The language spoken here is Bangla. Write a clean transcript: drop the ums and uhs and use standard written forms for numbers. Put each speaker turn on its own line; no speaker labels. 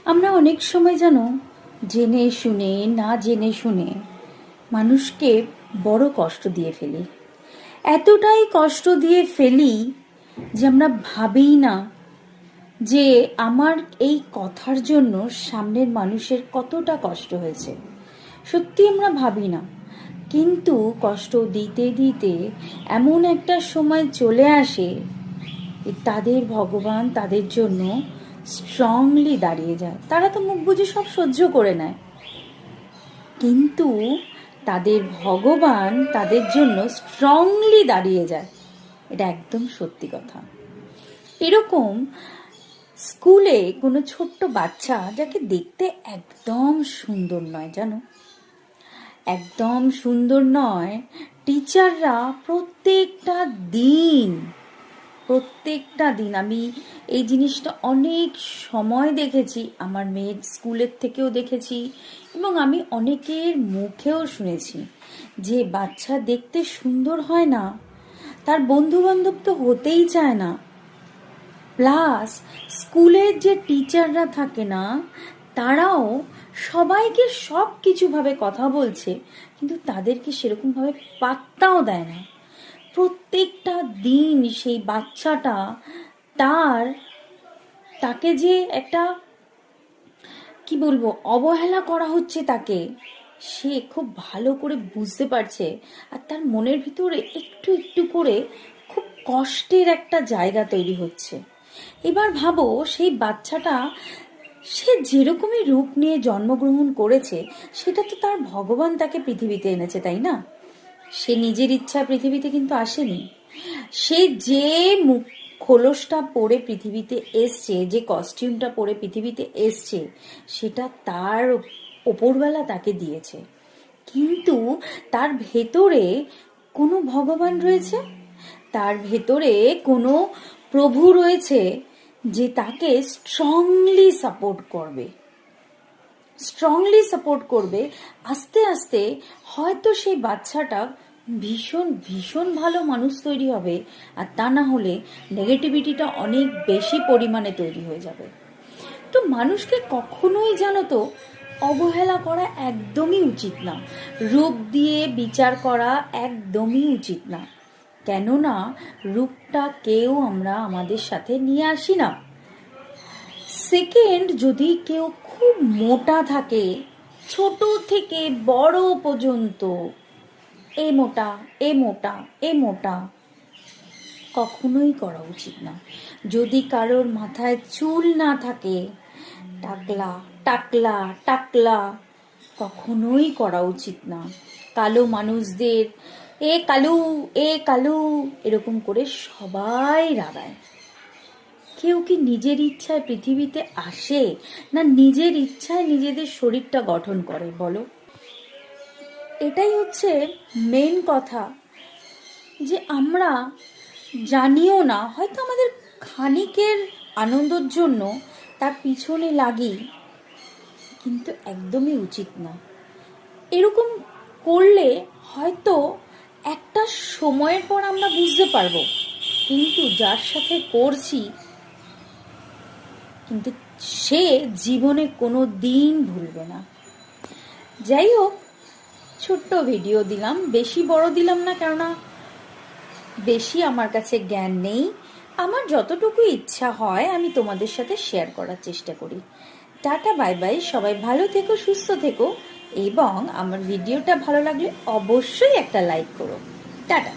আমরা অনেক সময় যেন জেনে শুনে না জেনে শুনে মানুষকে বড় কষ্ট দিয়ে ফেলি। এতটাই কষ্ট দিয়ে ফেলি যে আমরা ভাবি না যে আমার এই কথার জন্য সামনের মানুষের কতটা কষ্ট হয়েছে। সত্যি আমরা ভাবি না, কিন্তু কষ্ট দিতে দিতে এমন একটা সময় চলে আসে তাদের ভগবান তাদের জন্য স্ট্রংলি দাঁড়িয়ে যায়। তারা তো মুখ বুজে সব সহ্য করে নেয়, কিন্তু তাদের ভগবান তাদের জন্য স্ট্রংলি দাঁড়িয়ে যায়। এটা একদম সত্যি কথা। এরকম স্কুলে কোনো ছোট্ট বাচ্চা যাকে দেখতে একদম সুন্দর নয়, জানো, একদম সুন্দর নয়, টিচাররা প্রত্যেকটা দিন আমি এই জিনিসটা অনেক সময় দেখেছি, আমার মেয়ের স্কুলের থেকেও দেখেছি এবং আমি অনেকের মুখেও শুনেছি যে বাচ্চা দেখতে সুন্দর হয় না, তার বন্ধু বান্ধব তো হতেই চায় না। প্লাস স্কুলের যে টিচাররা থাকে না, তারাও সবাইকে সব কিছুভাবে কথা বলছে, কিন্তু তাদেরকে সেরকমভাবে পাত্তাও দেয় না। প্রত্যেকটা দিন সেই বাচ্চাটা তাকে যে একটা কি বলবো অবহেলা করা হচ্ছে, তাকে সে খুব ভালো করে বুঝতে পারছে, আর তার মনের ভিতরে একটু একটু করে খুব কষ্টের একটা জায়গা তৈরি হচ্ছে। এবার ভাবো সেই বাচ্চাটা সে যেরকমই রূপ নিয়ে জন্মগ্রহণ করেছে, সেটা তো তার ভগবান তাকে পৃথিবীতে এনেছে, তাই না? সে নিজের ইচ্ছা পৃথিবীতে কিন্তু আসেনি। সে যে খোলসটা পরে পৃথিবীতে এসছে, যে কস্টিউমটা পরে পৃথিবীতে এসছে, সেটা তার ওপরবেলা তাকে দিয়েছে। কিন্তু তার ভেতরে কোনো ভগবান রয়েছে, তার ভেতরে কোনো প্রভু রয়েছে যে তাকে স্ট্রংলি সাপোর্ট করবে। আস্তে আস্তে হয়তো সেই বাচ্চাটা ভীষণ ভীষণ ভালো মানুষ তৈরি হবে, আর তা না হলে নেগেটিভিটিটা অনেক বেশি পরিমাণে তৈরি হয়ে যাবে। তো মানুষকে কখনোই জানো তো অবহেলা করা একদমই উচিত না, রূপ দিয়ে বিচার করা একদমই উচিত না। কেননা রূপটা কেউ আমরা আমাদের সাথে নিয়ে আসি না। সেকেন্ড, যদি কেউ খুব মোটা থাকে, ছোট থেকে বড় পর্যন্ত এ মোটা কখনোই করা উচিত না। যদি কারোর মাথায় চুল না থাকে, টাকলা কখনোই করা উচিত না। কালো মানুষদের এ কালু এরকম করে সবাই রাগায়। কেউ কি নিজের ইচ্ছায় পৃথিবীতে আসে, না নিজের ইচ্ছায় নিজেদের শরীরটা গঠন করে বলো? এটাই হচ্ছে মেন কথা, যে আমরা জানিও না, হয়তো আমাদের ক্ষণিকের আনন্দের জন্য তার পিছনে লাগি, কিন্তু একদমই উচিত না। এরকম করলে হয়তো একটা সময়ের পর আমরা বুঝতে পারবো, কিন্তু যার সাথে করছি কিন্তু সে জীবনে কোনো দিন ভুলবে না। যাই হোক, ছোট্ট ভিডিও দিলাম, বেশি বড় দিলাম না, কেননা বেশি আমার কাছে জ্ঞান নেই। আমার যতটুকু ইচ্ছা হয় আমি তোমাদের সাথে শেয়ার করার চেষ্টা করি। টাটা, বাই বাই, সবাই ভালো থেকো, সুস্থ থেকো, এবং আমার ভিডিওটা ভালো লাগলে অবশ্যই একটা লাইক করো। টাটা।